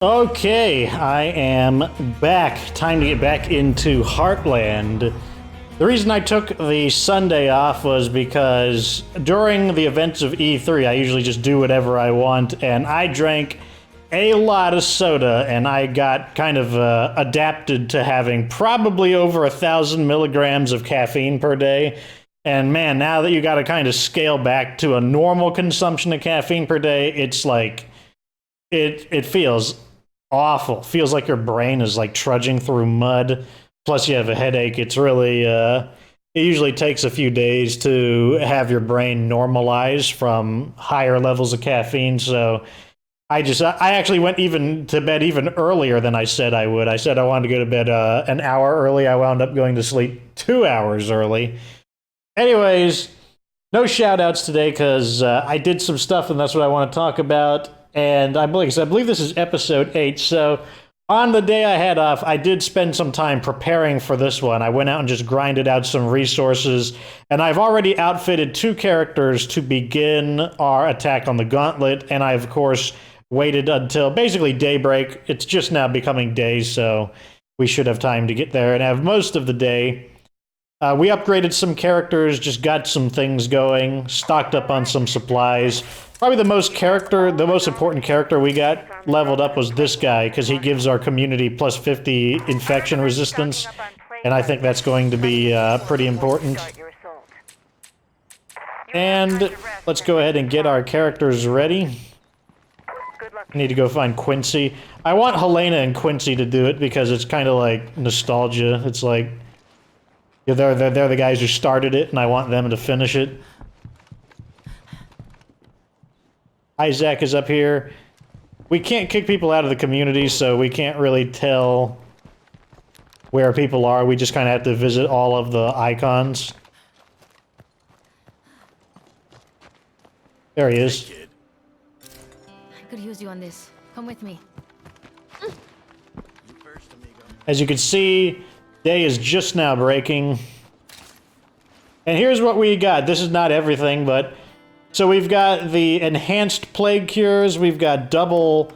Okay, I am back. Time to get back into Heartland. The reason I took the Sunday off was because during the events of E3, I usually just do whatever I want, and I drank a lot of soda, and I got kind of adapted to having probably over 1,000 milligrams of caffeine per day. And man, now that you got to kind of scale back to a normal consumption of caffeine per day, it's like it feels awful. Feels like your brain is like trudging through mud. Plus, you have a headache. It's really, it usually takes a few days to have your brain normalize from higher levels of caffeine. So I actually went even to bed even earlier than I said I would. I said I wanted to go to bed an hour early. I wound up going to sleep 2 hours early. Anyways, no shout outs today because I did some stuff and that's what I want to talk about. And I believe this is episode 8. So on the day I had off, I did spend some time preparing for this one. I went out and just grinded out some resources. And I've already outfitted 2 characters to begin our attack on the gauntlet. And I, of course, waited until basically daybreak. It's just now becoming day, so we should have time to get there and have most of the day. We upgraded some characters, just got some things going, stocked up on some supplies. Probably the most important character we got leveled up was this guy, because he gives our community plus 50 infection resistance, and I think that's going to be pretty important. And let's go ahead and get our characters ready. I need to go find Quincy. I want Helena and Quincy to do it because it's kind of like nostalgia. It's like they're the guys who started it, and I want them to finish it. Isaac is up here. We can't kick people out of the community, so we can't really tell where people are. We just kind of have to visit all of the icons. There he is. I could use you on this. Come with me. As you can see, day is just now breaking. And here's what we got. This is not everything, but... So we've got the enhanced plague cures, we've got double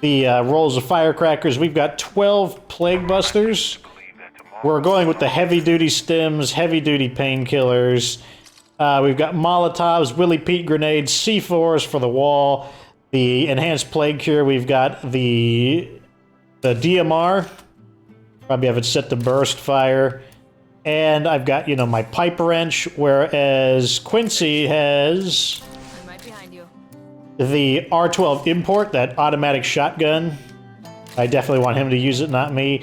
the rolls of firecrackers, we've got 12 plague busters. We're going with the heavy-duty stims, heavy-duty painkillers. We've got Molotovs, Willy Pete grenades, C4s for the wall. The enhanced plague cure, we've got the DMR. Probably have it set to burst fire. And I've got, my pipe wrench, whereas Quincy has I'm right behind you. the R12 import, that automatic shotgun. I definitely want him to use it, not me.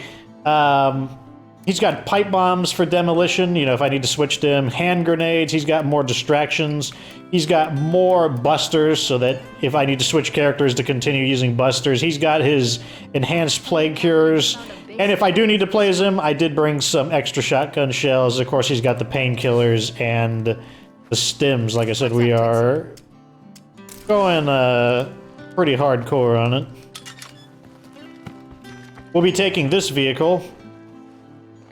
He's got pipe bombs for demolition, if I need to switch to him. Hand grenades, he's got more distractions. He's got more busters, so that if I need to switch characters to continue using busters. He's got his enhanced plague cures. And if I do need to play as him, I did bring some extra shotgun shells. Of course, he's got the painkillers and the stims. Like I said, we are going pretty hardcore on it. We'll be taking this vehicle.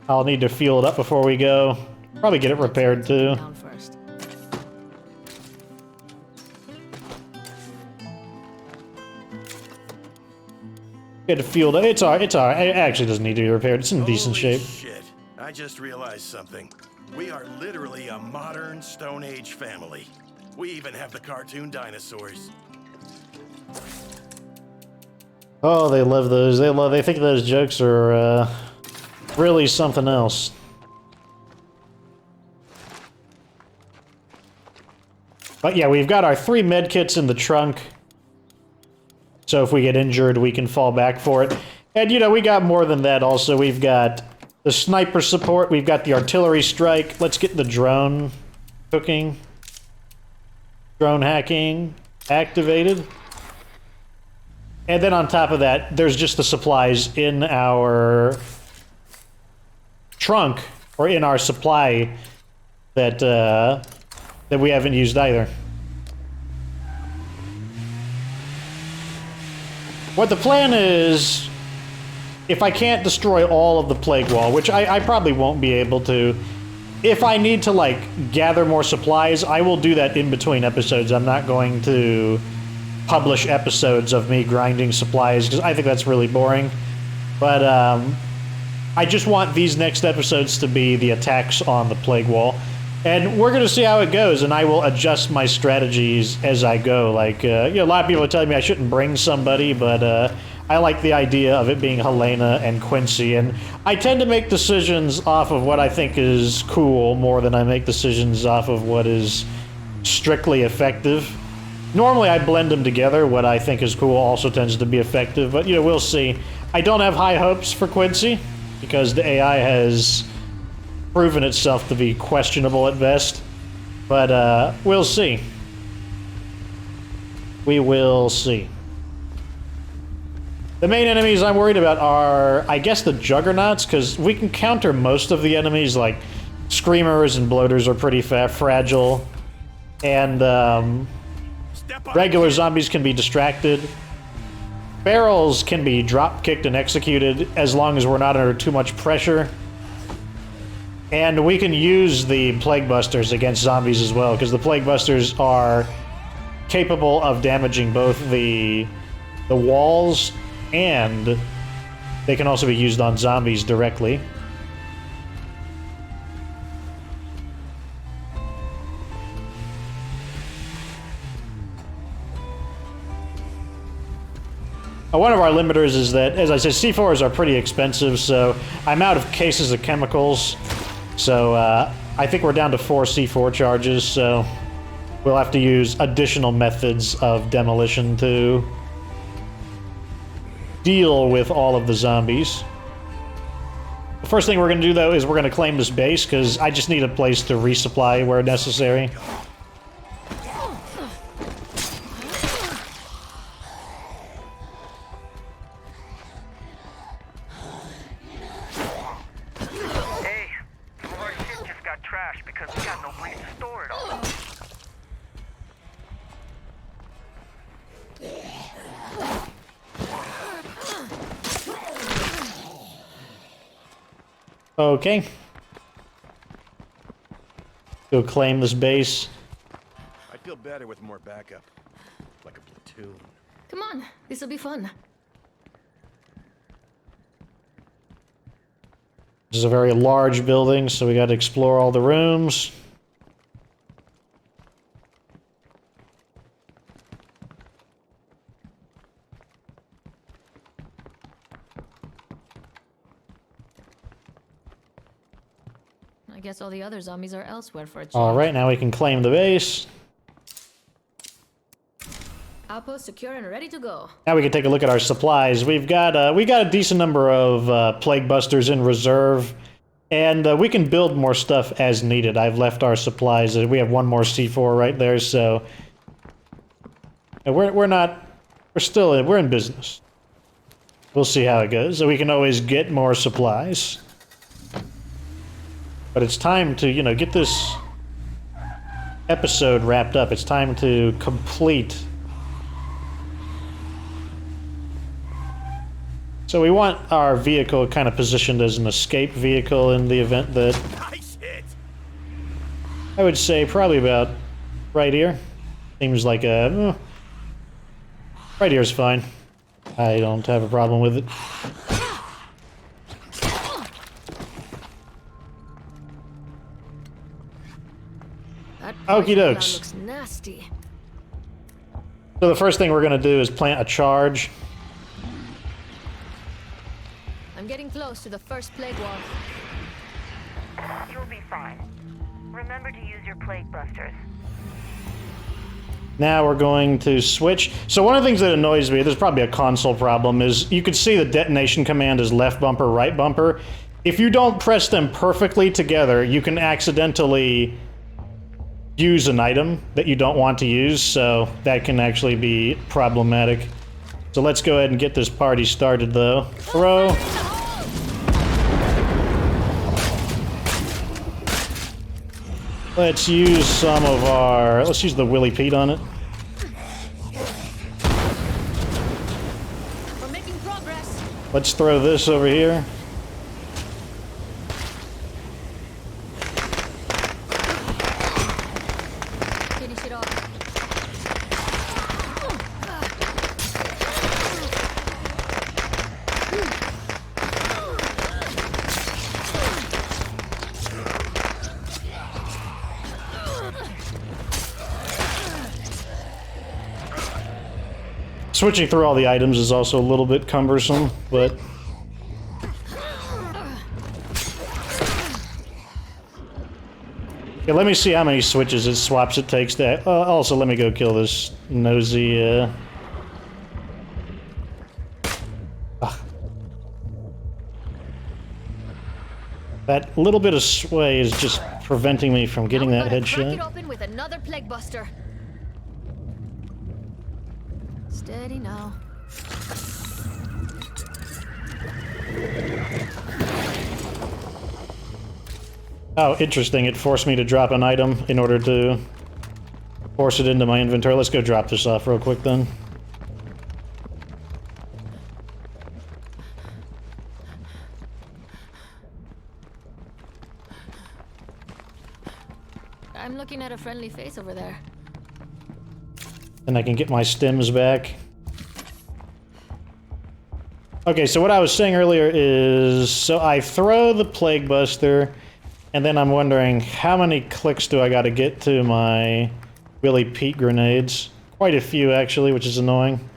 I'll need to fuel it up before we go. Probably get it repaired too. Down first. Get it fueled up. It's alright. It actually doesn't need to be repaired. It's in decent shape. Shit. I just realized something. We are literally a modern Stone Age family. We even have the cartoon dinosaurs. Oh, they love those. They think those jokes are really something else. But yeah, we've got our 3 medkits in the trunk. So if we get injured, we can fall back for it. And, we got more than that also. We've got the sniper support. We've got the artillery strike. Let's get the drone cooking. Drone hacking activated. And then on top of that, there's just the supplies in our trunk, or in our supply, that we haven't used either. What the plan is, if I can't destroy all of the plague wall, which I probably won't be able to, if I need to, gather more supplies, I will do that in between episodes. I'm not going to publish episodes of me grinding supplies, because I think that's really boring. But I just want these next episodes to be the attacks on the plague wall. And we're going to see how it goes, and I will adjust my strategies as I go. Like, a lot of people are telling me I shouldn't bring somebody, but I like the idea of it being Helena and Quincy, and I tend to make decisions off of what I think is cool more than I make decisions off of what is strictly effective. Normally I blend them together. What I think is cool also tends to be effective, but we'll see. I don't have high hopes for Quincy, because the AI has proven itself to be questionable at best, but we'll see. We will see. The main enemies I'm worried about are, I guess, the juggernauts, because we can counter most of the enemies. Like screamers and bloaters are pretty fragile, and regular zombies can be distracted. Barrels can be drop-kicked and executed as long as we're not under too much pressure. And we can use the Plague Busters against zombies as well, because the Plague Busters are capable of damaging both the walls, and they can also be used on zombies directly. One of our limiters is that, as I said, C4s are pretty expensive, so I'm out of cases of chemicals. So I think we're down to 4 C4 charges, so we'll have to use additional methods of demolition to deal with all of the zombies. The first thing we're going to do, though, is we're going to claim this base, because I just need a place to resupply where necessary. Okay. Go claim this base. I'd feel better with more backup. Like a platoon. Come on, this'll be fun. This is a very large building, so we got to explore all the rooms. I guess all the other zombies are elsewhere for a change. Alright, now we can claim the base. Outpost secure and ready to go. Now we can take a look at our supplies. We got a decent number of Plague Busters in reserve, and we can build more stuff as needed. I've left our supplies. We have one more C4 right there, so we're in business. We'll see how it goes. So we can always get more supplies. But it's time to, get this episode wrapped up. It's time to complete. So we want our vehicle kind of positioned as an escape vehicle in the event that... Nice hit. I would say probably about right here. Seems like right here's fine. I don't have a problem with it. Okie dokes. Looks nasty. So the first thing we're going to do is plant a charge. I'm getting close to the first plague wall. You'll be fine. Remember to use your plague busters. Now we're going to switch. So one of the things that annoys me, there's probably a console problem, is you can see the detonation command is left bumper, right bumper. If you don't press them perfectly together, you can accidentally use an item that you don't want to use, so that can actually be problematic. So let's go ahead and get this party started, though. Throw. Let's use some of our... Let's use the Willy Pete on it. We're making progress. Let's throw this over here. Finish it off. Switching through all the items is also a little bit cumbersome, but... Yeah, let me see how many switches it swaps it takes to... also, let me go kill this nosy, That little bit of sway is just preventing me from getting that Crack it headshot. open with another plague buster. Steady now. Oh, interesting. It forced me to drop an item in order to force it into my inventory. Let's go drop this off real quick then. I'm looking at a friendly face over there. And I can get my stems back. Okay, so what I was saying earlier is... So I throw the Plague Buster, and then I'm wondering how many clicks do I gotta get to my Willy Pete grenades? Quite a few, actually, which is annoying.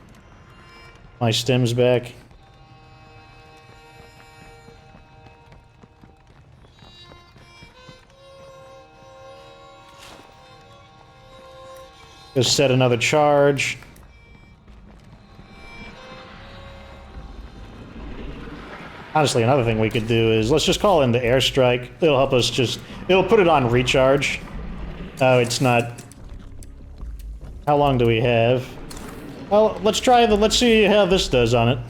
My stems back. Just set another charge. Honestly, another thing we could do is let's just call in the airstrike. It'll help us just... It'll put it on recharge. Oh, it's not... How long do we have? Well, let's try the... Let's see how this does on it.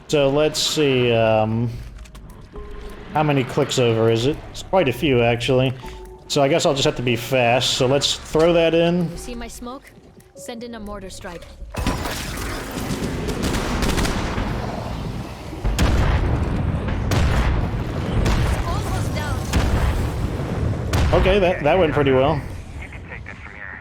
So let's see, how many clicks over is it? It's quite a few, actually. So I guess I'll just have to be fast, so let's throw that in. You see my smoke? Send in a mortar strike. Almost down. Okay, that went pretty well. You can take this from here.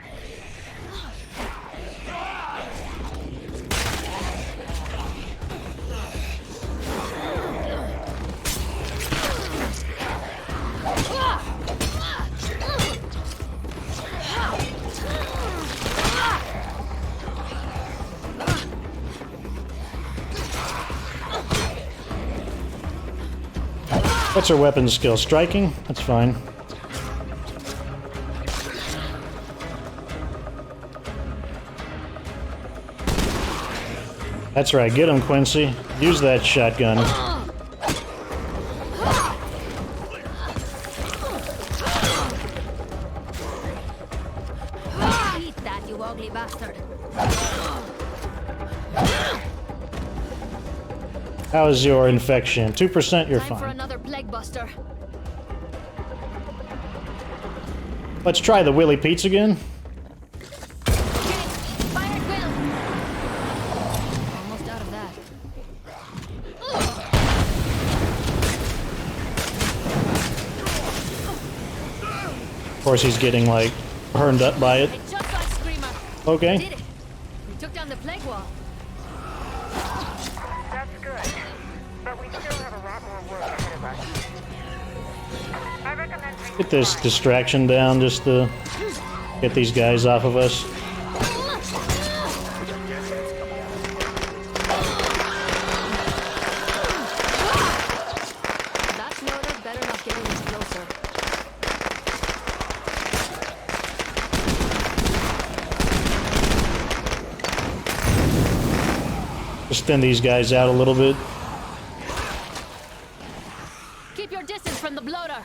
What's her weapon skill? Striking? That's fine. That's right, get him, Quincy. Use that shotgun. Eat that, you ugly bastard. How's your infection? 2%, you're Time for fine. another plague buster. Let's try the Willy Pete's again. Fire at will. Almost out of that. Of course, he's getting, like, burned up by it. I just got Screamer. Okay. Did it. We took down the plague wall. That's good. But we still have a lot more work ahead of us. I recommend Get this distraction down just to get these guys off of us. That mortar better not get any closer. Just thin these guys out a little bit. Keep your distance from the bloater.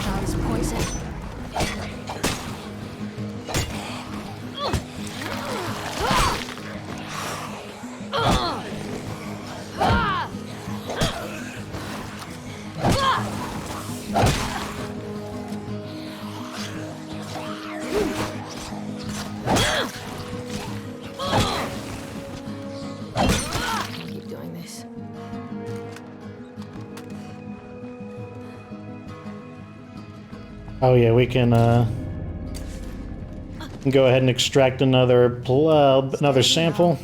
That was poison. Keep doing this. Oh yeah, we can go ahead and extract another sample.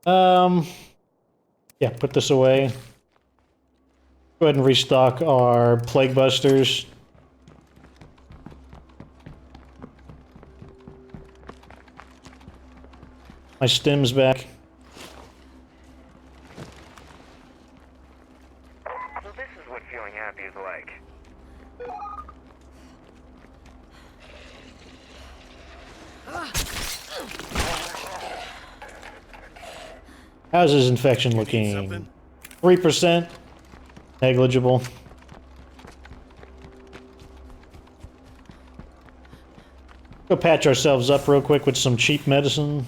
Yeah, put this away. Go ahead and restock our plague busters. My stim's back. So this is what feeling happy is like. How's his infection looking? something? 3%. Negligible. Go patch ourselves up real quick with some cheap medicine.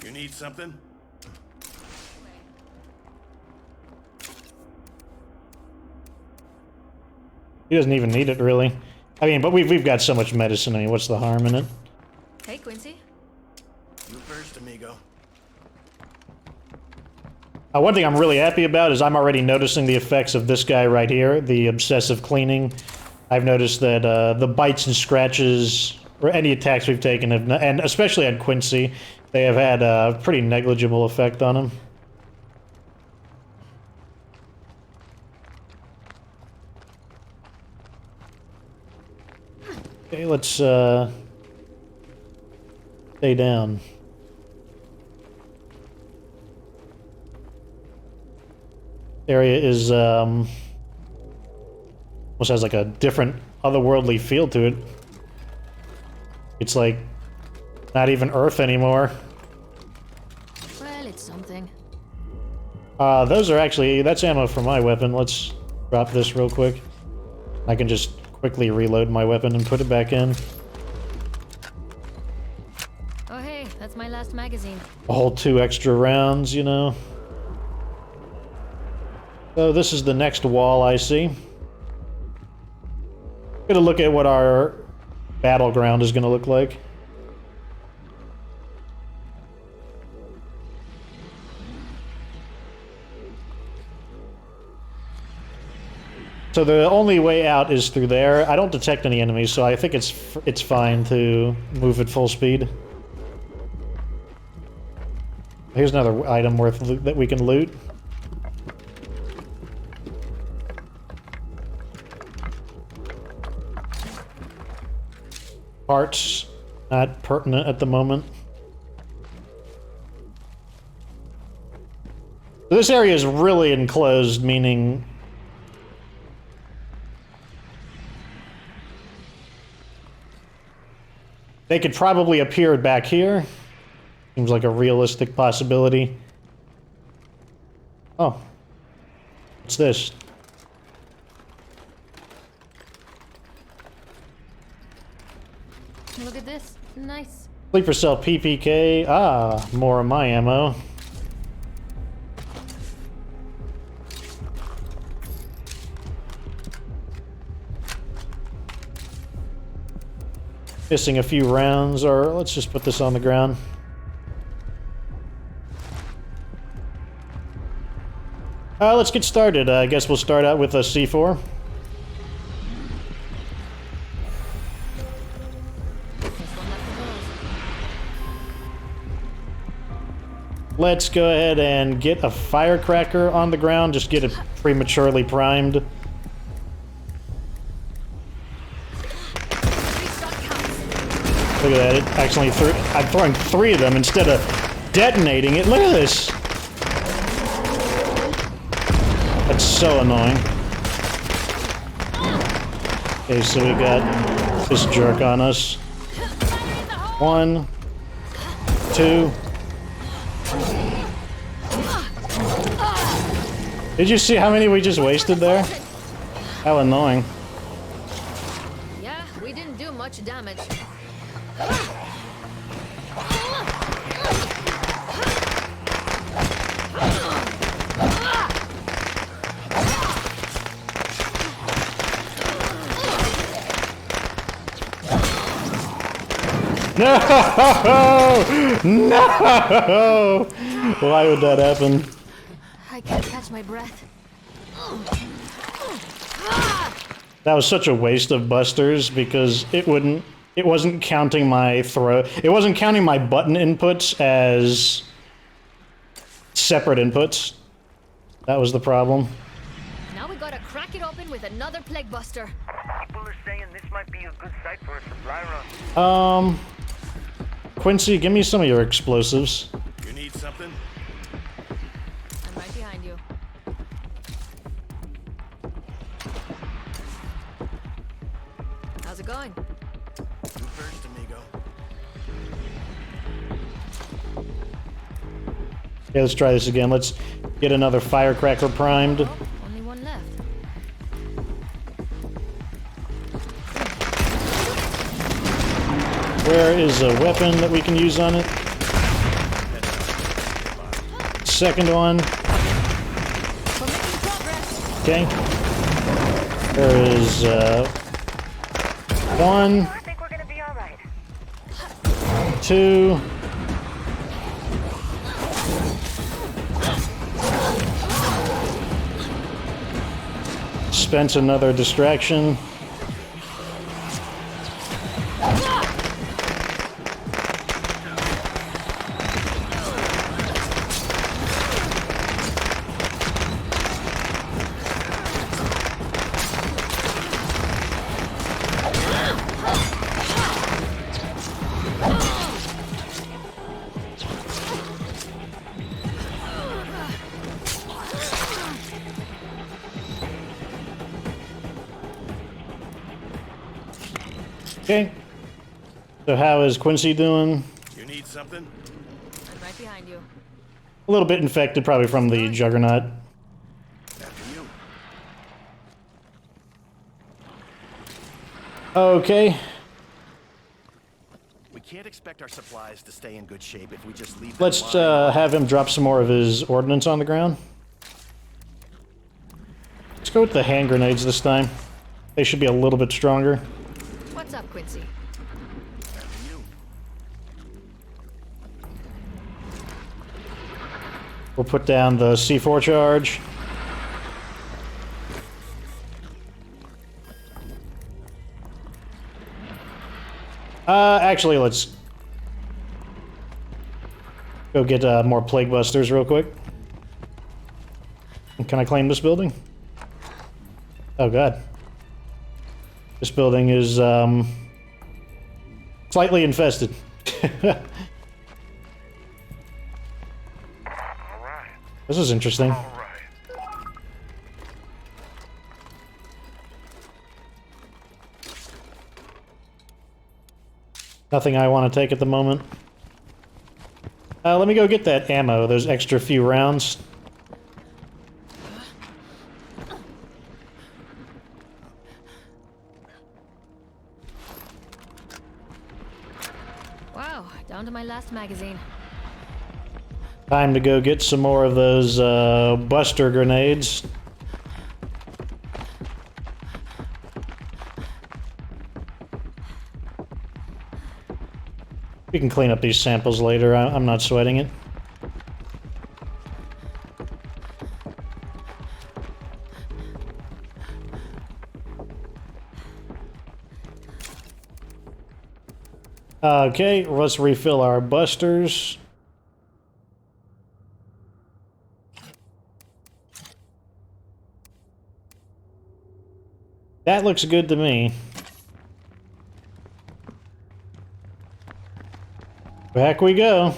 You need something? He doesn't even need it, really. I mean, but we've got so much medicine. I mean, what's the harm in it? Hey, Quincy. You first, amigo. One thing I'm really happy about is I'm already noticing the effects of this guy right here, the obsessive cleaning. I've noticed that the bites and scratches, or any attacks we've taken, have and especially on Quincy, they have had a pretty negligible effect on him. Okay, let's stay down. Area is almost has like a different otherworldly feel to it. It's like not even Earth anymore. Well, it's something. Those are actually, that's ammo for my weapon. Let's drop this real quick. I can just quickly reload my weapon and put it back in. Oh, hey, that's my last magazine. A whole 2 extra rounds, you know. So this is the next wall I see. Gonna look at what our battleground is gonna look like. So the only way out is through there. I don't detect any enemies, so I think it's fine to move at full speed. Here's another item that we can loot. Parts not pertinent at the moment. So this area is really enclosed, meaning they could probably appear back here. Seems like a realistic possibility. Oh. What's this? Look at this. Nice. Sleeper cell PPK. Ah, more of my ammo. Missing a few rounds, or let's just put this on the ground. Let's get started. I guess we'll start out with a C4. Let's go ahead and get a firecracker on the ground, just get it prematurely primed. Look at that, it actually I'm throwing 3 of them instead of detonating it. Look at this! That's so annoying. Okay, so we got this jerk on us. 1, 2... Did you see how many we just wasted there? How annoying. Yeah, we didn't do much damage. No! No! Why would that happen? I can't catch my breath. That was such a waste of busters because it wouldn't it wasn't counting my throw. It wasn't counting my button inputs as separate inputs. That was the problem. Now we gotta crack it open with another plague buster. People are saying this might be a good site for a supply run. Quincy, give me some of your explosives. You need something? I'm right behind you. How's it going? You first, amigo. Okay, let's try this again. Let's get another firecracker primed. Oh, only one left. Where is a weapon that we can use on it? Second one. We're making progress. Okay. There is one, I think we're gonna be all right. 2. Spent another distraction. Okay. So how is Quincy doing? You need something? I'm right behind you. A little bit infected, probably from the juggernaut. After you. Okay. We can't expect our supplies to stay in good shape if we just leave them Let's lying. have him drop some more of his ordnance on the ground. Let's go with the hand grenades this time. They should be a little bit stronger. What's up, Quincy? After you. We'll put down the C4 charge. Actually, let's go get more plague busters real quick. Can I claim this building? Oh god. This building is slightly infested. All right. This is interesting. All right. Nothing I want to take at the moment. Let me go get that ammo, those extra few rounds. Wow, down to my last magazine. Time to go get some more of those buster grenades. We can clean up these samples later. I'm not sweating it. Okay, let's refill our busters. That looks good to me. Back we go.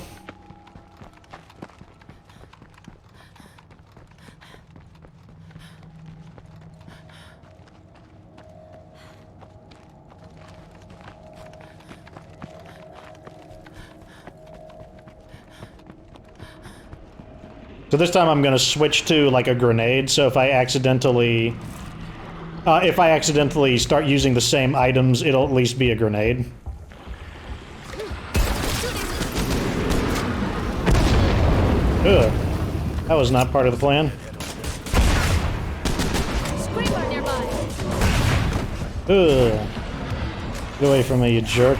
So this time I'm going to switch to like a grenade, so if I accidentally start using the same items, it'll at least be a grenade. Ugh. That was not part of the plan. Screamer nearby. Ugh. Get away from me, you jerk.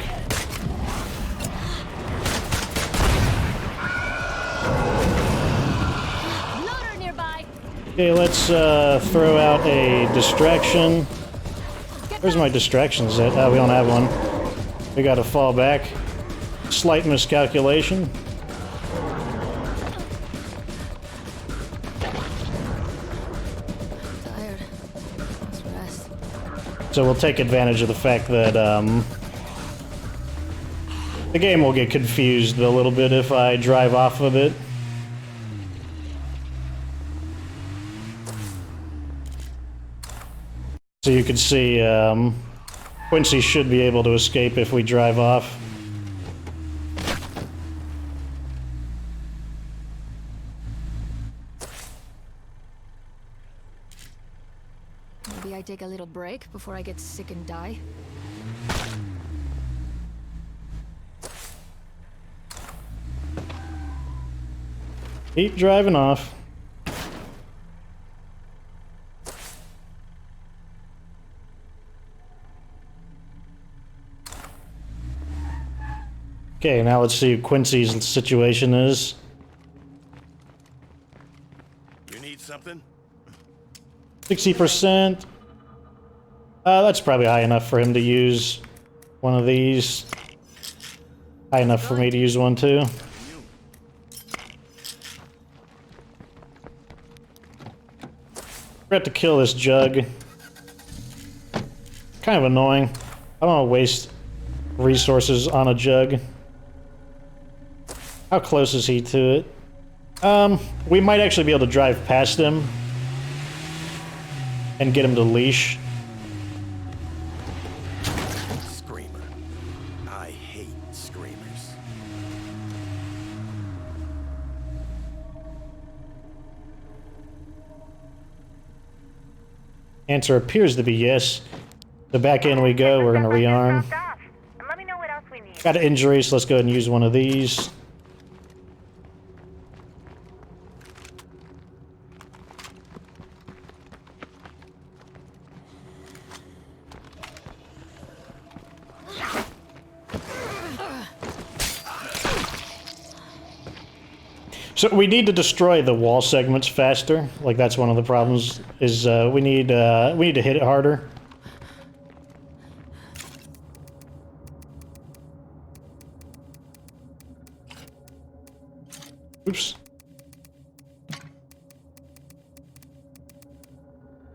Loader nearby. Okay, let's throw out a distraction. Where's my distractions at? Oh, we don't have one. We gotta fall back. Slight miscalculation. Tired. Let's rest. So we'll take advantage of the fact that the game will get confused a little bit if I drive off of it. So you can see Quincy should be able to escape if we drive off. Maybe I take a little break before I get sick and die. Keep driving off. Okay, now let's see what Quincy's situation is. You need something? 60%. That's probably high enough for him to use one of these. High enough for me to use one too. We have to kill this jug. Kind of annoying. I don't want to waste resources on a jug. How close is he to it? We might actually be able to drive past him and get him to leash. Screamer. I hate screamers. Answer appears to be yes. So back in we go. We're gonna rearm. And let me know what else we need. Got an injury, so let's go ahead and use one of these. So we need to destroy the wall segments faster. Like that's one of the problems. Is we need to hit it harder. Oops.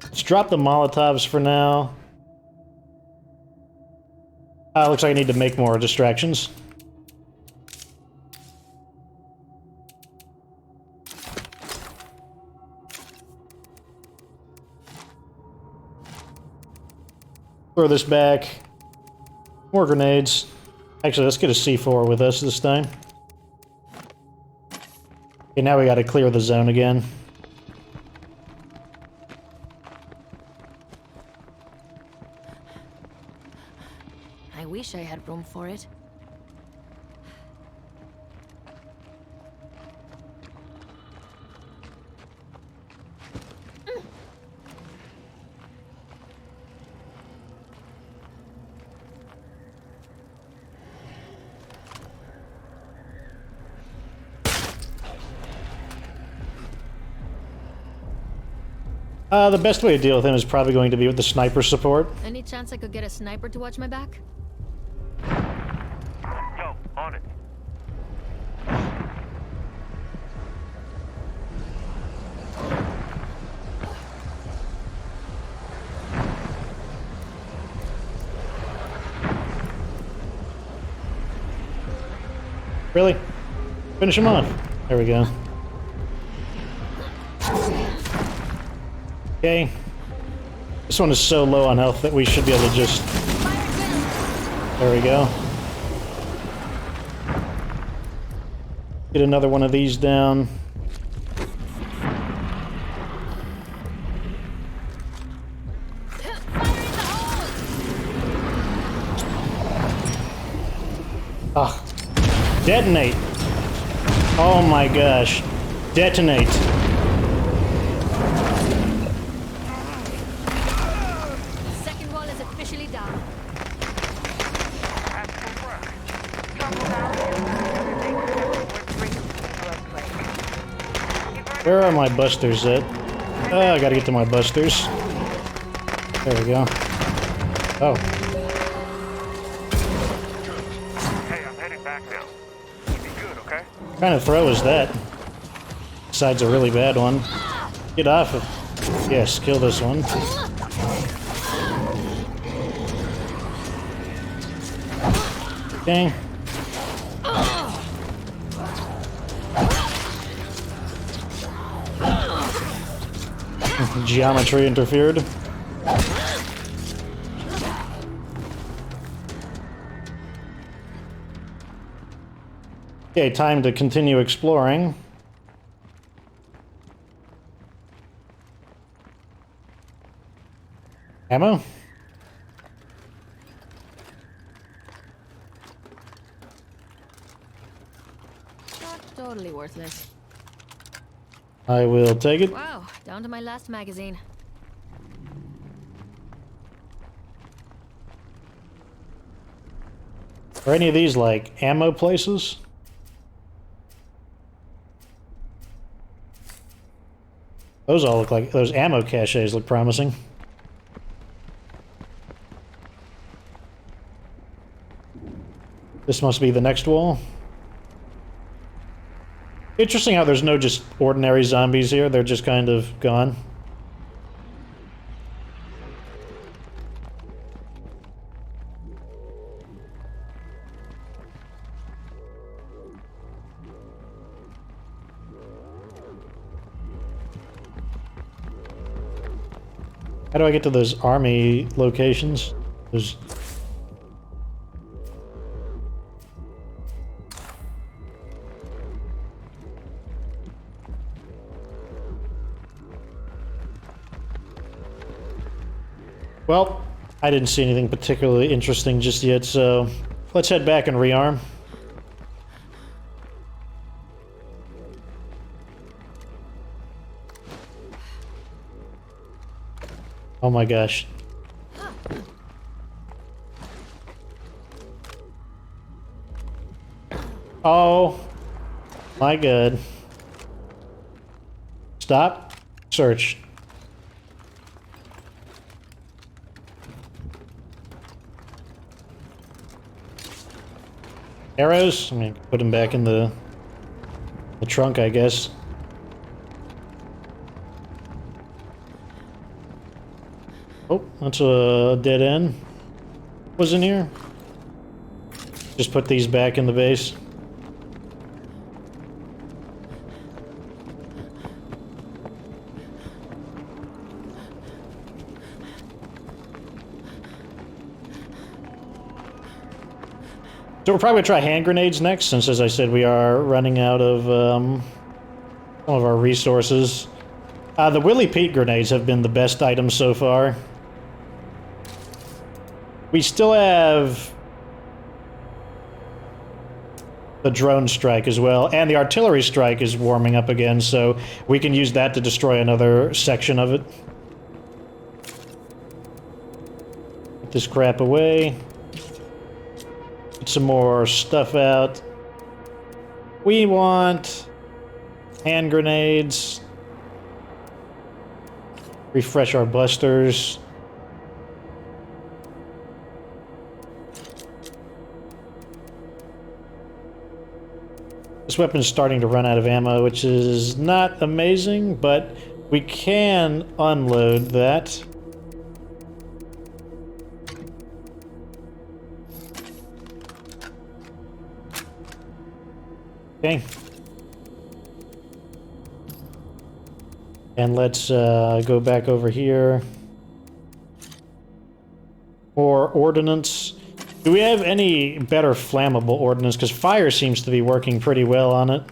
Let's drop the Molotovs for now. Looks like I need to make more distractions. Throw this back. More grenades. Actually, let's get a C4 with us this time. Okay, now we gotta clear the zone again. I wish I had room for it. The best way to deal with him is probably going to be with the sniper support. Any chance I could get a sniper to watch my back? Yo, on it. Really? Finish him off. There we go. Okay. This one is so low on health that we should be able to just... There we go. Get another one of these down. Ah. Detonate. Oh my gosh. Detonate. Second wall is officially down. That's for work. Trumbull Valley is another big worth bringing to the blood lake. Where are my busters at? I gotta get to my busters. There we go. Oh. kind of throw is that? Besides a really bad one. Get off of... Yes, kill this one. Okay. Geometry interfered. Okay, time to continue exploring. Ammo? Not totally worthless. I will take it. Wow, down to my last magazine. Are any of these like ammo places? Those all look like, those ammo caches look promising. This must be the next wall. Interesting how there's no just ordinary zombies here, they're just kind of gone. How do I get to those army locations? There's... Well, I didn't see anything particularly interesting just yet, so let's head back and rearm. Oh my gosh. Oh my god. Stop. Search. Arrows? I mean, put them back in the trunk, I guess. Oh, that's a dead end. Was in here? Just put these back in the base. So we're probably gonna try hand grenades next, since, as I said, we are running out of some of our resources. The Willy Pete grenades have been the best items so far. We still have the drone strike as well, and the artillery strike is warming up again, so we can use that to destroy another section of it. Put this crap away. Get some more stuff out. We want hand grenades. Refresh our busters. This weapon's starting to run out of ammo, which is not amazing, but we can unload that. Okay. And let's go back over here. More ordnance. Do we have any better flammable ordnance? Because fire seems to be working pretty well on it.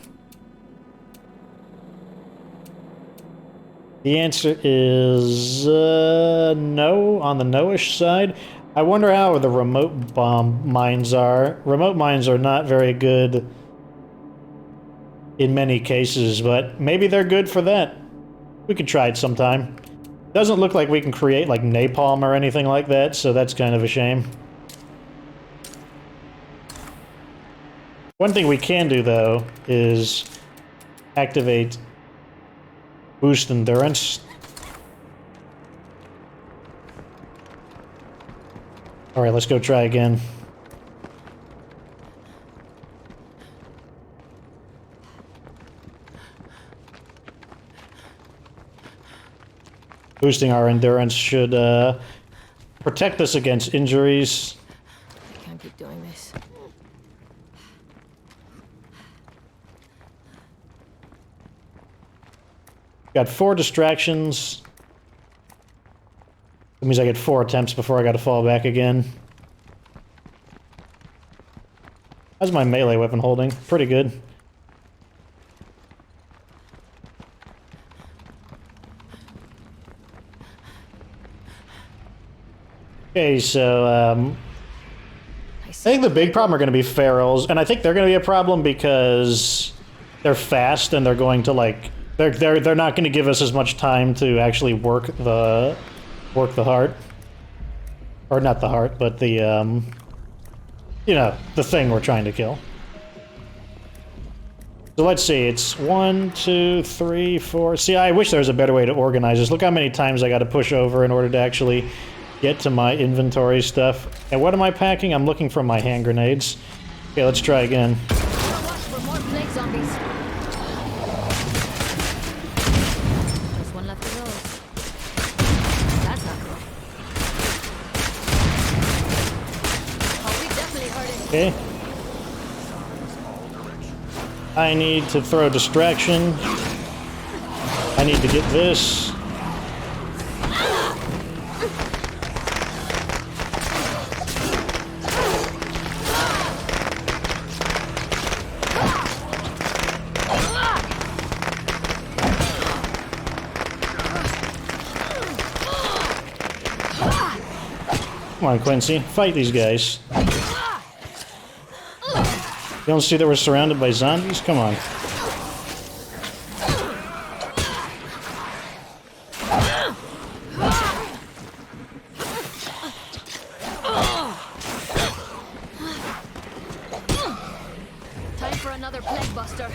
The answer is no, on the no-ish side. I wonder how the remote bomb mines are. Remote mines are not very good in many cases, but maybe they're good for that. We could try it sometime. Doesn't look like we can create like napalm or anything like that, so that's kind of a shame. One thing we can do, though, is activate boost endurance. Alright, let's go try again. Boosting our endurance should protect us against injuries. I can't keep doing this. Got 4 distractions. That means I get 4 attempts before I gotta fall back again. How's my melee weapon holding? Pretty good. Okay, so, I think the big problem are going to be ferals, and I think they're going to be a problem because they're fast and they're going to, like, they're not going to give us as much time to actually work the heart. Or not the heart, but the, you know, the thing we're trying to kill. So let's see, it's 1, 2, 3, 4... See, I wish there was a better way to organize this. Look how many times I got to push over in order to actually get to my inventory stuff. And what am I packing? I'm looking for my hand grenades. Okay, let's try again. Watch for more plague zombies. Just one left to go. That's not cool. Oh, we definitely heard it. Okay. I need to throw distraction. I need to get this. Come on, Quincy. Fight these guys. You don't see that we're surrounded by zombies? Come on. Time for another plague buster.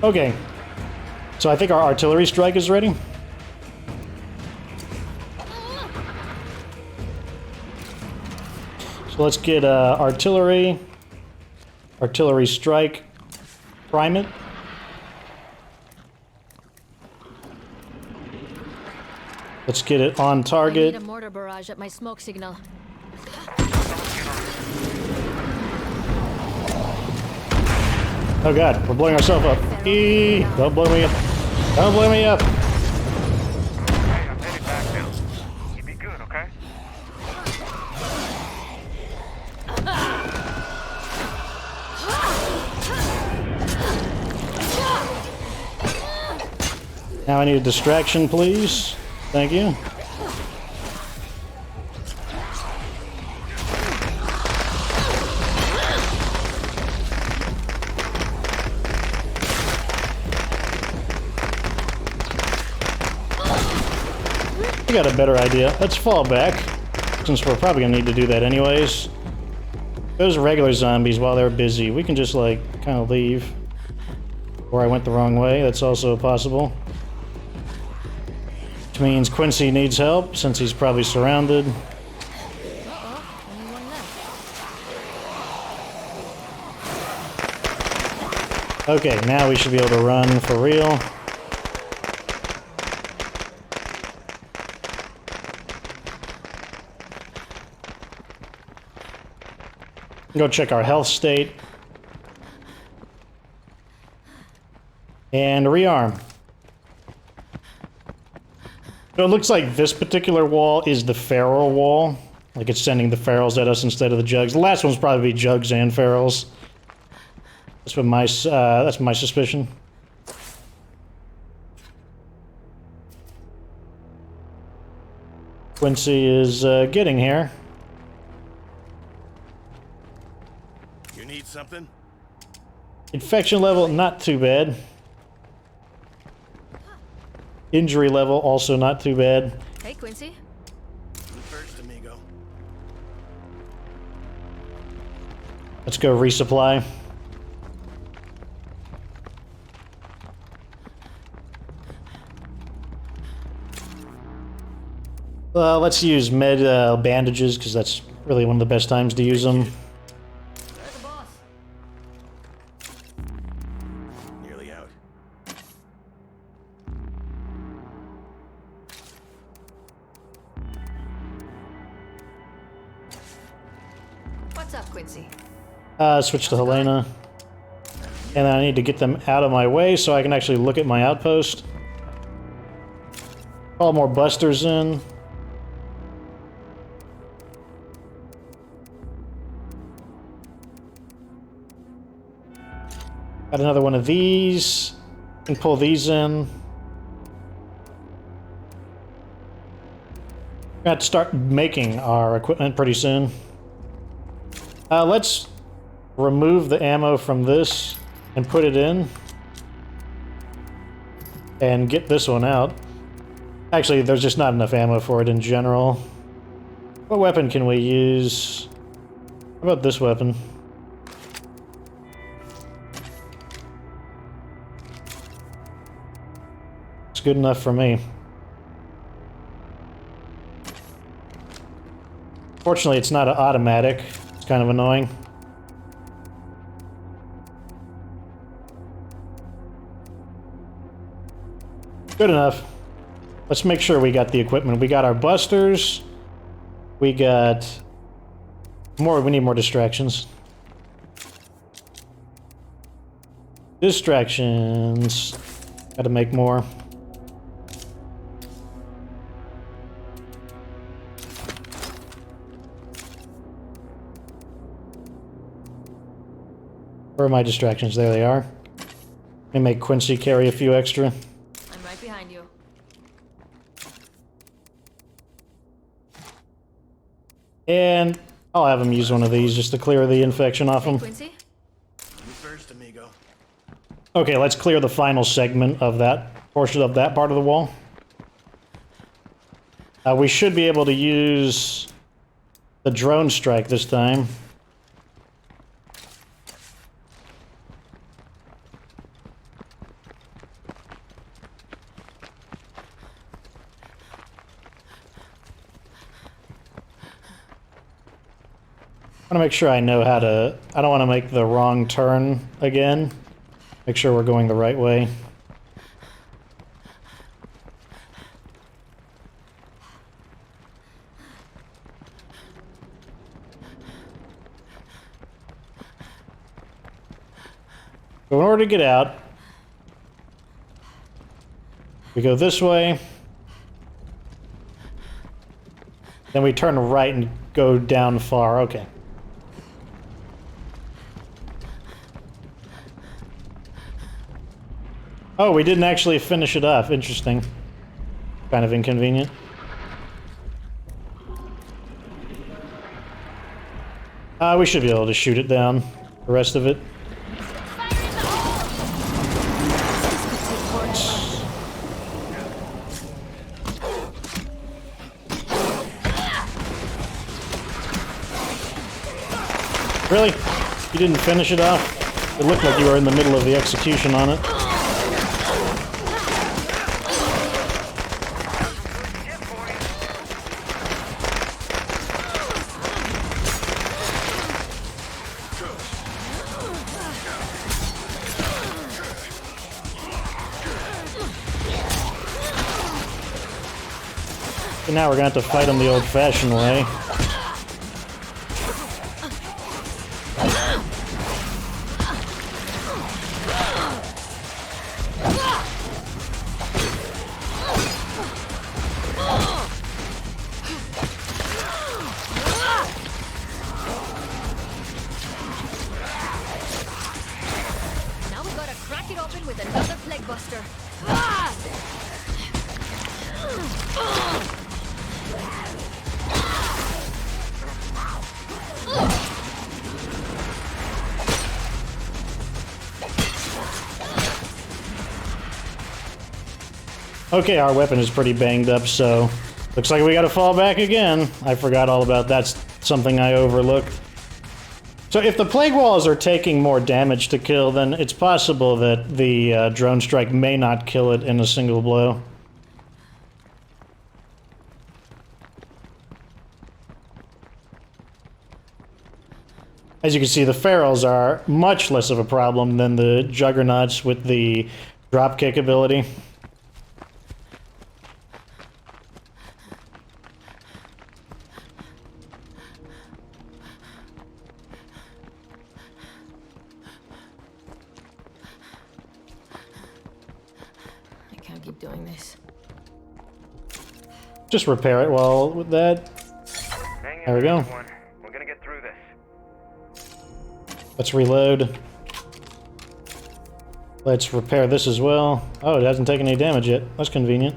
Okay. So I think our artillery strike is ready. So let's get artillery strike, prime it. Let's get it on I target. need a mortar barrage at my smoke signal. Oh god, we're blowing ourselves up. Don't blow me up. Don't blow me up. Hey, I'm headed back now. You be good, okay? Now I need a distraction, please. Thank you. I got a better idea. Let's fall back, since we're probably gonna need to do that anyways. Those regular zombies, while they're busy, we can just, like, kind of leave. Or I went the wrong way, that's also possible. Which means Quincy needs help, since he's probably surrounded. Uh-oh, only one left. Okay, now we should be able to run for real. Go check our health state. And rearm. So it looks like this particular wall is the feral wall. Like it's sending the ferals at us instead of the jugs. The last one's probably jugs and ferals. That's my suspicion. Quincy is getting here. You need something? Infection level, not too bad. Injury level, also not too bad. Hey, Quincy. You first, amigo. Let's go resupply. Let's use med bandages, because that's really one of the best times to use them. Where's the boss? Nearly out. What's up, Quincy? Switch to Helena. And I need to get them out of my way so I can actually look at my outpost. Call more busters in. Got another one of these. Can pull these in. We're gonna have to start making our equipment pretty soon. Let's remove the ammo from this and put it in. And get this one out. Actually, there's just not enough ammo for it in general. What weapon can we use? How about this weapon? It's good enough for me. Fortunately, it's not an automatic. It's kind of annoying. Good enough. Let's make sure we got the equipment. We got our busters. We got more. We need more distractions. Distractions. Got to make more. Where are my distractions? There they are. Let me make Quincy carry a few extra. I'm right behind you. And I'll have him use one of these just to clear the infection off him. Quincy? You first, amigo. Okay, let's clear the final segment of that portion of that part of the wall. We should be able to use the drone strike this time. I want to make sure I know how to... I don't want to make the wrong turn again. Make sure we're going the right way. So in order to get out, we go this way. Then we turn right and go down far. Okay. Oh, we didn't actually finish it off. Interesting. Kind of inconvenient. We should be able to shoot it down. The rest of it. Really? You didn't finish it off? It looked like you were in the middle of the execution on it. So now we're gonna have to fight them the old-fashioned way. Now we gotta crack it open with another plague buster. Okay, our weapon is pretty banged up, so looks like we gotta fall back again. I forgot all about that. That's something I overlooked. So if the plague walls are taking more damage to kill, then it's possible that the drone strike may not kill it in a single blow. As you can see, the ferals are much less of a problem than the juggernauts with the dropkick ability. I can't keep doing this. Just repair it while with that. Hang in There we go. everyone. We're gonna get through this. Let's reload. Let's repair this as well. Oh, it hasn't taken any damage yet. That's convenient.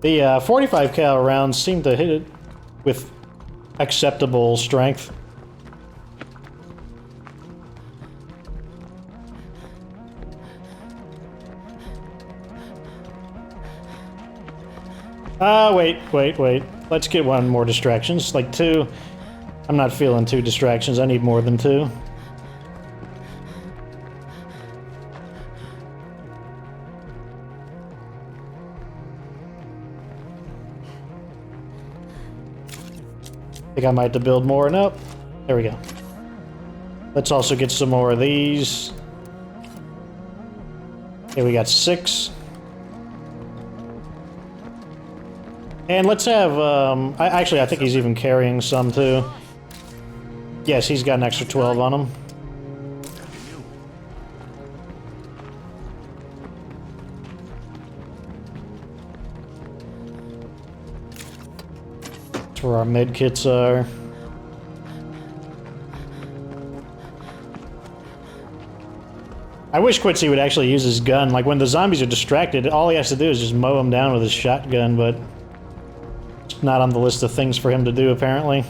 The 45 cal rounds seem to hit it with acceptable strength. Wait. Let's get one more distractions. Like 2. I'm not feeling 2 distractions. I need more than 2. I think I might have to build more. Nope. There we go. Let's also get some more of these. Okay, we got 6. And let's have, I think he's even carrying some too. Yes, he's got an extra 12 on him. That's where our med kits are. I wish Quincy would actually use his gun. Like, when the zombies are distracted, all he has to do is just mow them down with his shotgun, but it's not on the list of things for him to do, apparently.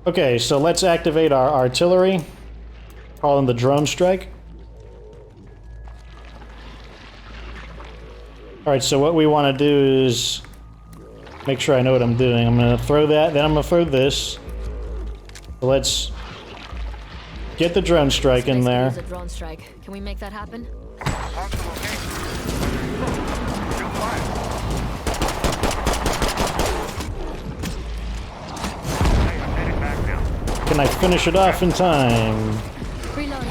Okay, so let's activate our artillery. Call in the drone strike. Alright, so what we want to do is make sure I know what I'm doing. I'm going to throw that, then I'm going to throw this. So let's get the drone strike in there. Use a drone strike. Can we make that happen? On to location. Still fire. Hey, I'm heading back now. Can I finish it off in time? Reloading.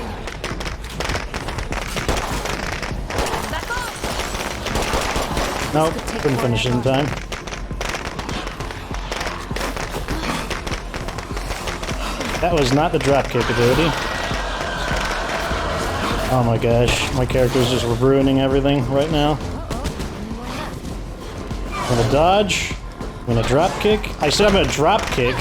Back off! Nope, couldn't finish it in time. That was not the dropkick ability. Oh my gosh, my character's just ruining everything right now. I'm gonna dodge. I'm gonna drop kick. I said I'm gonna drop kick.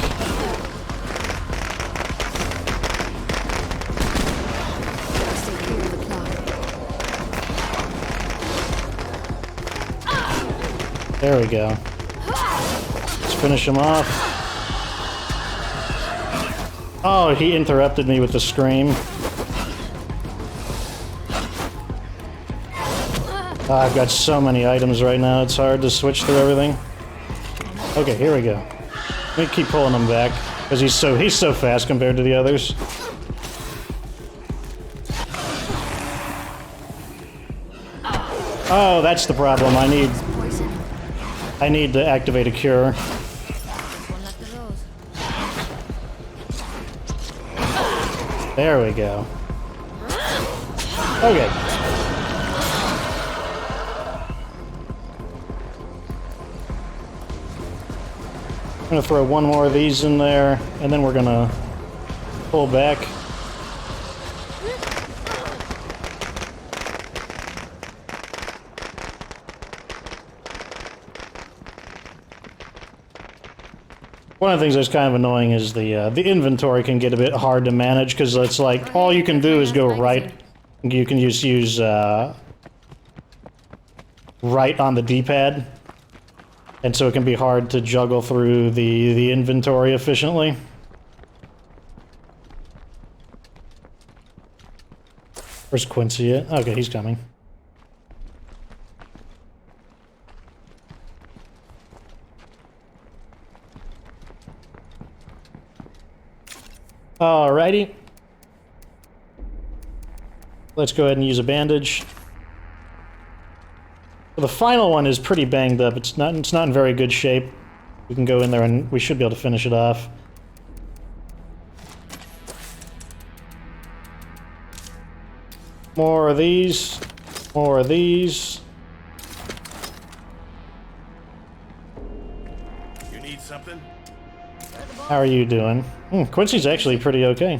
Stay clear of the clock. There we go. Let's finish him off. Oh, he interrupted me with the scream. Oh, I've got so many items right now, it's hard to switch through everything. Okay, here we go. Let me keep pulling him back, because he's so fast compared to the others. Oh, that's the problem. Poison. I need to activate a cure. One left of those. There we go. Okay. I'm gonna throw one more of these in there, and then we're gonna pull back. One of the things that's kind of annoying is the inventory can get a bit hard to manage, because it's like all you can do is go right. You can just use right on the D-pad, and so it can be hard to juggle through the inventory efficiently. Where's Quincy at? Okay, he's coming. Alrighty. Let's go ahead and use a bandage. The final one is pretty banged up. It's not in very good shape. We can go in there and we should be able to finish it off. More of these. More of these. You need something? How are you doing? Quincy's actually pretty okay. You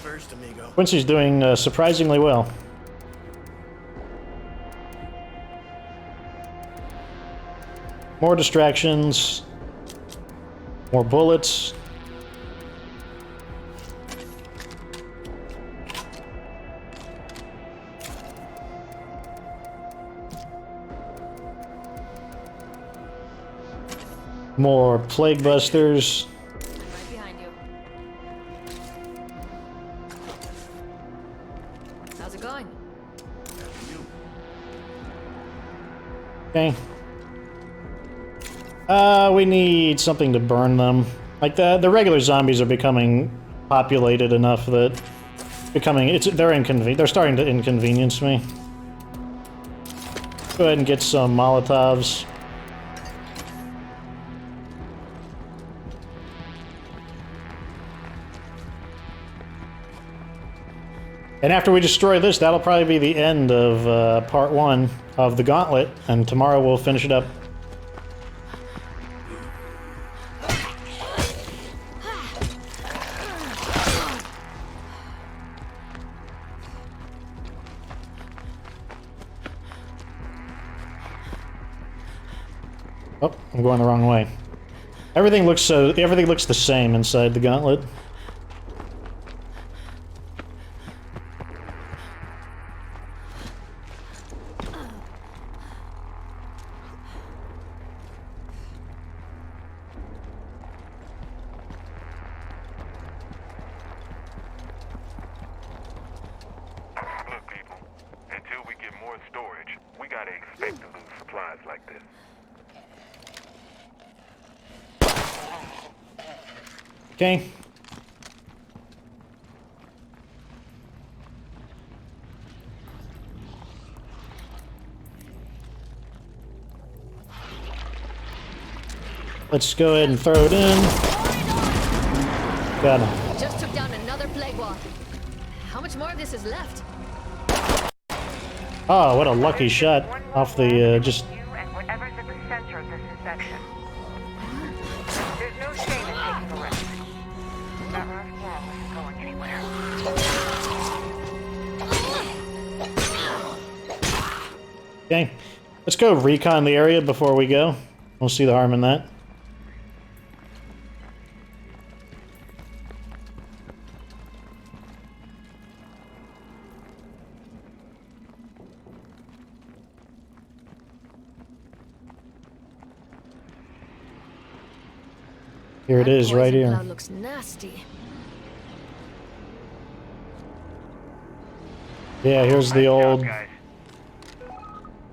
first, amigo. Quincy's doing surprisingly well. More distractions. More bullets. More plague busters. Right behind you. How's it going? Okay. We need something to burn them. Like the regular zombies are becoming populated enough that they're starting to inconvenience me. Go ahead and get some Molotovs. And after we destroy this, that'll probably be the end of part 1 of the Gauntlet, and tomorrow we'll finish it up. Oh, I'm going the wrong way. Everything looks the same inside the Gauntlet. Look, people, until we get more storage, we gotta expect to lose supplies like this. Okay. Let's go ahead and throw it in. Got him. Just took down another plague wall. How much more of this is left? Oh, what a lucky shot off the, just... You and whatever's at the center of this infection. There's no shame in taking a risk. That last wall isn't going anywhere. Okay. Let's go recon the area before we go. We'll see the harm in that. Here it is, right here. Cloud looks nasty. Yeah, here's the old... Guys,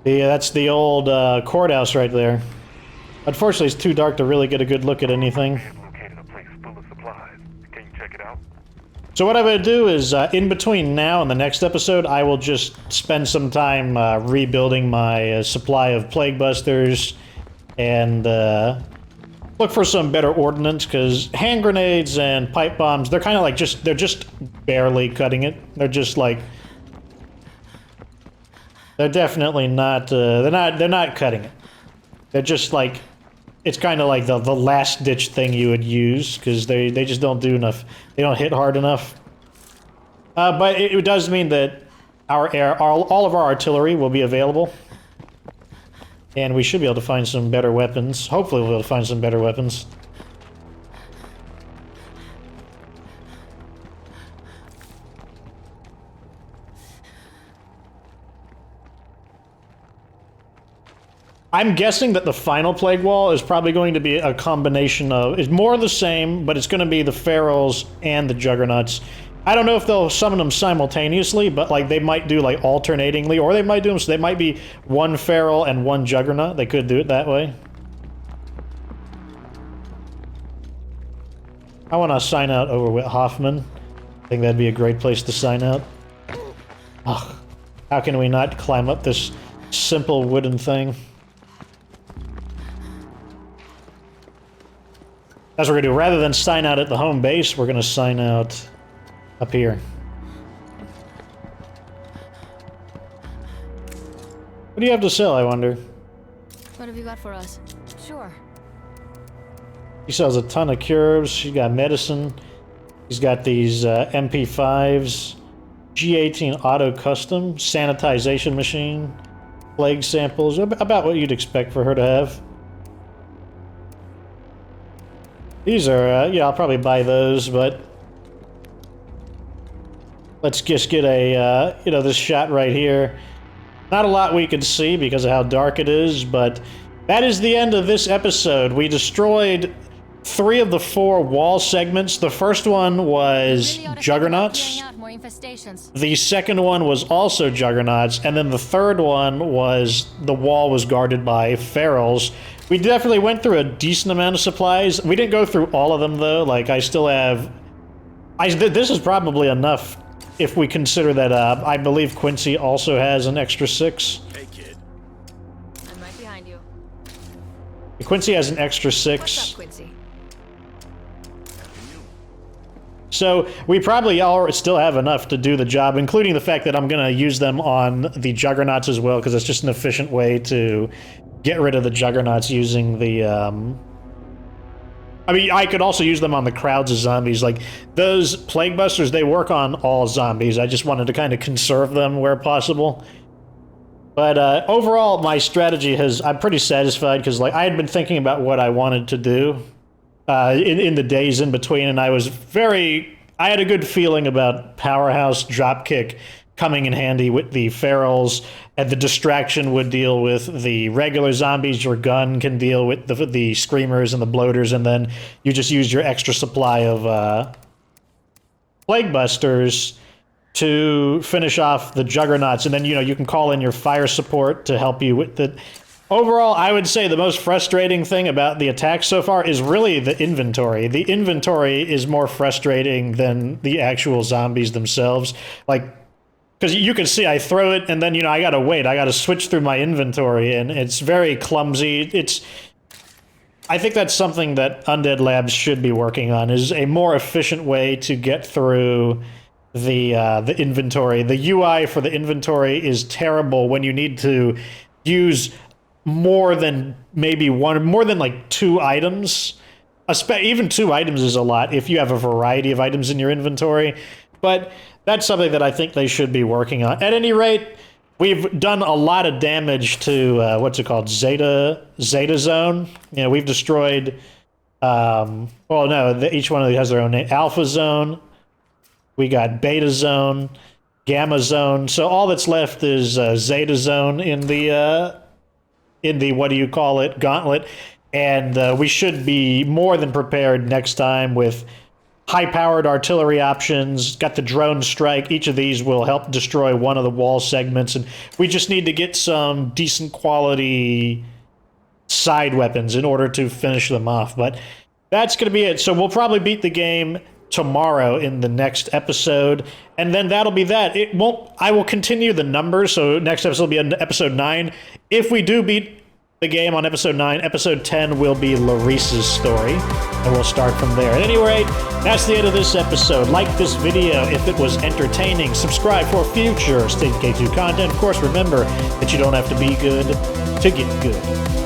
Yeah, that's the old courthouse right there. Unfortunately, it's too dark to really get a good look at anything. we have located a place full of supplies. Can you check it out? So what I'm going to do is, in between now and the next episode, I will just spend some time rebuilding my supply of plague busters and look for some better ordnance, because hand grenades and pipe bombs, they're kind of like they're just barely cutting it. They're just like... They're definitely not, they're not cutting it. They're just like, it's kind of like the last ditch thing you would use, because they just don't do enough. They don't hit hard enough. But it does mean that all of our artillery will be available. And we should be able to find some better weapons. Hopefully we'll be able to find some better weapons. I'm guessing that the final plague wall is probably going to be a combination of... It's more of the same, but it's going to be the ferals and the juggernauts. I don't know if they'll summon them simultaneously, but like they might do like alternatingly, or they might do them so they might be one feral and one juggernaut. They could do it that way. I want to sign out over with Hoffman. I think that'd be a great place to sign out. Ugh. How can we not climb up this simple wooden thing? That's what we're gonna do. Rather than sign out at the home base, we're gonna sign out up here. What do you have to sell, I wonder? What have you got for us? Sure. He sells a ton of cures. She's got medicine. He's got these MP5s, G18 auto custom, sanitization machine, plague samples, about what you'd expect for her to have. These are, yeah, I'll probably buy those, but let's just get a, you know, this shot right here. Not a lot we can see because of how dark it is, but that is the end of this episode. We destroyed 3 of the 4 wall segments. The first one was juggernauts. The second one was also juggernauts, and then the third one was the wall was guarded by ferals. We definitely went through a decent amount of supplies. We didn't go through all of them though. Like I still have. This is probably enough if we consider that. I believe Quincy also has an extra 6. Hey, kid. I'm right behind you. Quincy has an extra 6. What's up, Quincy? So we probably all still have enough to do the job, including the fact that I'm going to use them on the juggernauts as well, because it's just an efficient way to get rid of the juggernauts using the... I mean, I could also use them on the crowds of zombies. Like, those plague busters, they work on all zombies. I just wanted to kind of conserve them where possible. But overall, my strategy has... I'm pretty satisfied, because like I had been thinking about what I wanted to do in the days in between, and I had a good feeling about Powerhouse Dropkick coming in handy with the ferals, and the distraction would deal with the regular zombies. Your gun can deal with the screamers and the bloaters, and then you just use your extra supply of plague busters to finish off the juggernauts, and then you can call in your fire support to help you with the... Overall, I would say the most frustrating thing about the attacks so far is really the inventory. The inventory is more frustrating than the actual zombies themselves. Like, because you can see I throw it, and then, I gotta wait. I gotta switch through my inventory, and it's very clumsy. I think that's something that Undead Labs should be working on, is a more efficient way to get through the inventory. The UI for the inventory is terrible when you need to use more than like 2 items. Even 2 items is a lot if you have a variety of items in your inventory, but that's something that I think they should be working on. At any rate, we've done a lot of damage to what's it called, Zeta Zone. We've destroyed each one of these has their own name. Alpha Zone, we got Beta Zone, Gamma Zone. So all that's left is Zeta Zone in the what do you call it, Gauntlet, and we should be more than prepared next time with high-powered artillery options. Got the drone strike. Each of these will help destroy one of the wall segments, and we just need to get some decent quality side weapons in order to finish them off. But that's going to be it. So we'll probably beat the game tomorrow in the next episode, and then that'll be that. I will continue the numbers, so next episode will be on episode 9. If we do beat the game on episode 9, episode 10 will be Larissa's story, and we'll start from there. At any rate, that's the end of this episode. Like this video if it was entertaining. Subscribe for future State K2 content. Of course, remember that you don't have to be good to get good.